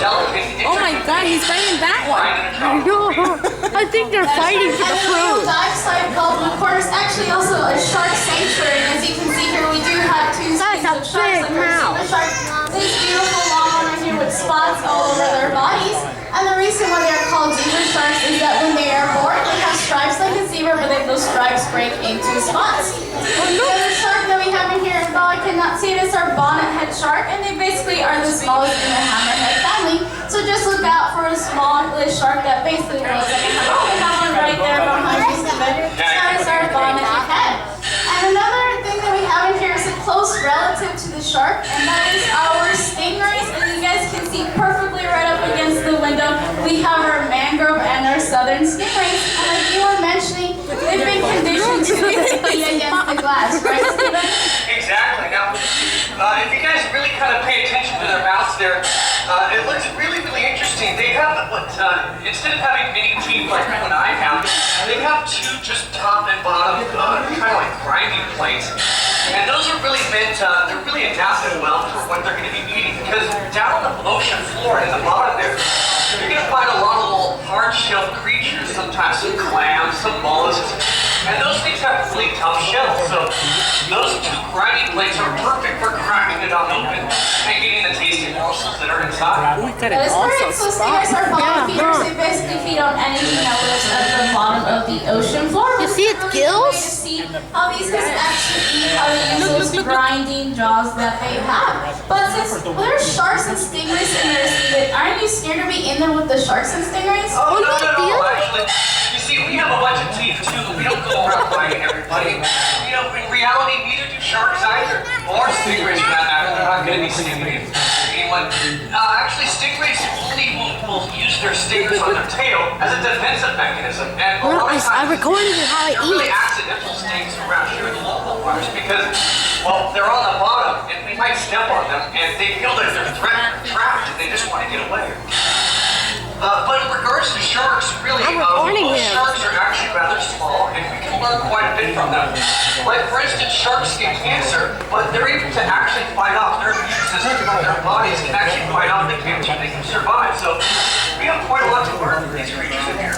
delicate. Oh my God, he's fighting that one. I know. I think they're fighting for the And food. dive site called Aquariums, actually also a shark sanctuary. As you can see here, we do have two That's species a of sharks. big Like our mouth. shark, this beautiful long one right here with spots all over their bodies. And the reason why they are called zebra sharks is that when they are born, they have stripes like a zebra, but then those stripes break into spots. The other shark that we have in here, though I cannot see it, is our bonnethead shark, and they basically are the smallest in the hammerhead family. So just look out for a small little shark that basically looks like a hammerhead. We have one right there behind you, Steven. That is our bonnethead. And another thing that we have in here is a close relative to the shark, and that is our stingrays. And you guys can see perfectly right up against the window, we have our mangrove and our southern stingrays. And like you were mentioning, they've been conditioned to be against the glass, right, Steven? Exactly. Now, if you guys really kind of pay attention to their mouths there, it looks really, really interesting. They have what, instead of having many teeth like you and I have, they have two just top and bottom, kind of like grinding plates. And those are really meant, they're really adapted well for what they're going to be eating. Because down on the ocean floor in the bottom there, you're going to find a lot of little hard-shelled creatures, sometimes some clams, some mollusks. And those things have really tough shells, so those two grinding plates are perfect for cracking it on open and getting the tasty morsels that are inside. That is correct. So stingers are bottom feeders. They basically feed on anything that lives at the bottom of the ocean floor. You see its Really gills? To see how these guys actually eat, how they use those grinding jaws that they have. But since there's sharks and stingrays in there, Steven, aren't you scared to be in there with the sharks and stingrays? Oh, not at all, actually. You see, we have a bunch of teeth, too. We don't go around biting everybody. You know, in reality, neither do sharks either. Or stingrays, for that matter. They're not going to be stinging anyone. Actually, stingrays only will use their stingers on their tail as a defensive mechanism. And a lot of times, I recorded how I they're really eat. accidental stings around here in the local waters because, well, they're on the bottom, and we might step on them, and they feel that they're trapped, and they just want to get away. But in regards to sharks, really, most sharks are actually rather small, and we can learn quite a bit from them. Like, for instance, sharks get cancer, but they're able to actually fight off their immune system. Their bodies can actually fight off the cancer, and they can survive. So we have quite a lot to learn from these creatures in here.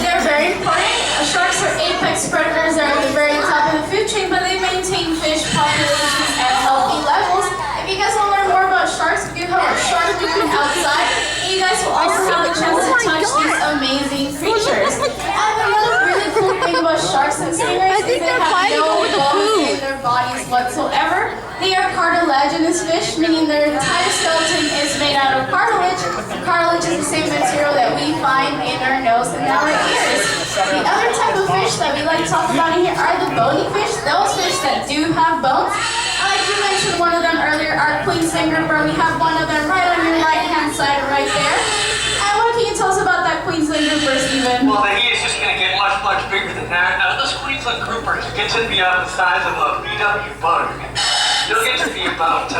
They're very important. Sharks are apex predators. They're at the very top of the food chain, but they maintain fish populations at healthy levels. If you guys want to learn more about sharks, we do have our shark movement outside. You guys will also have a chance to touch these amazing creatures. And another really cool thing about sharks and stingrays is they have no bones in their bodies whatsoever. They are cartilaginous fish, meaning their entire skeleton is made out of cartilage. Cartilage is the same material that we find in our nose and our ears. The other type of fish that we like to talk about in here are the bony fish, those fish that do have bones. Like you mentioned one of them earlier, our queen slinger bird. We have one of them right on your right-hand side right there. And what can you tell us about that queen slinger bird, Steven? Well, he is just going to get much, much bigger than that. Those Queensland groupers get to be the size of a VW bug. They'll get to be about 9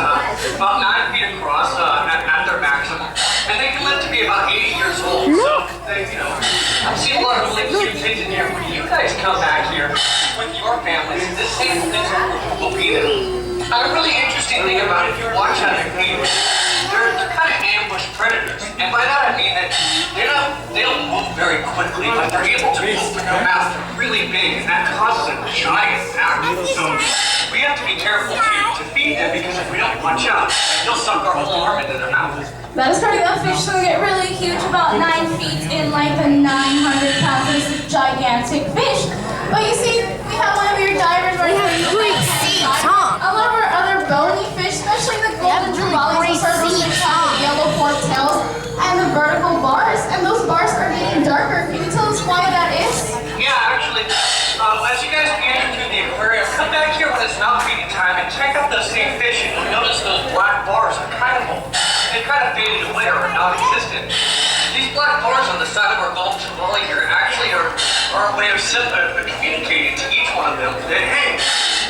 feet across at their maximum. And they can live to be about 80 years old. So, they, you know, I've seen a lot of really cute kids in here. When you guys come back here with your families, this same thing will be there. A really interesting thing about it, if you watch how they feed, they're kind of ambush predators. And by that I mean that they don't move very quickly, but they're able to open their mouth really big, and that causes a giant action. So we have to be careful to feed them, because if we don't watch out, they'll suck our whole arm into their mouth. That is correct. That fish will get really huge, about 9 feet in length and 900 pounds. It's a gigantic fish. But you see, we have one of your divers right here. Great seats, huh? A lot of our other bony fish, especially the golden trevallies, those fish have the yellow forked tails and the vertical bars. And those bars are getting darker. Can you tell us why that is? Yeah, actually, as you guys enter through the aquarium, come back here when it's not feeding time and check out those same fish, and you'll notice those black bars are they kind of faded away or are non-existent. These black bars on the side of our golden trevally here actually are a way of communicating to each one of them that, hey,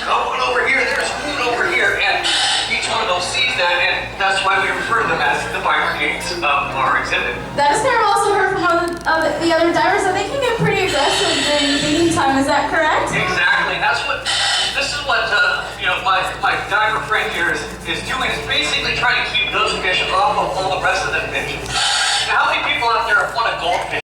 come on over here, there's food over here, and each one of them sees that, and that's why we refer to them as the bifurcates of our exhibit. That is kind of also heard from the other divers that they can get pretty aggressive during feeding time. Is that correct? Exactly. This is what my diver friend here is doing is basically trying to keep those fish off of all the rest of the fish. Now, how many people out there want a goldfish?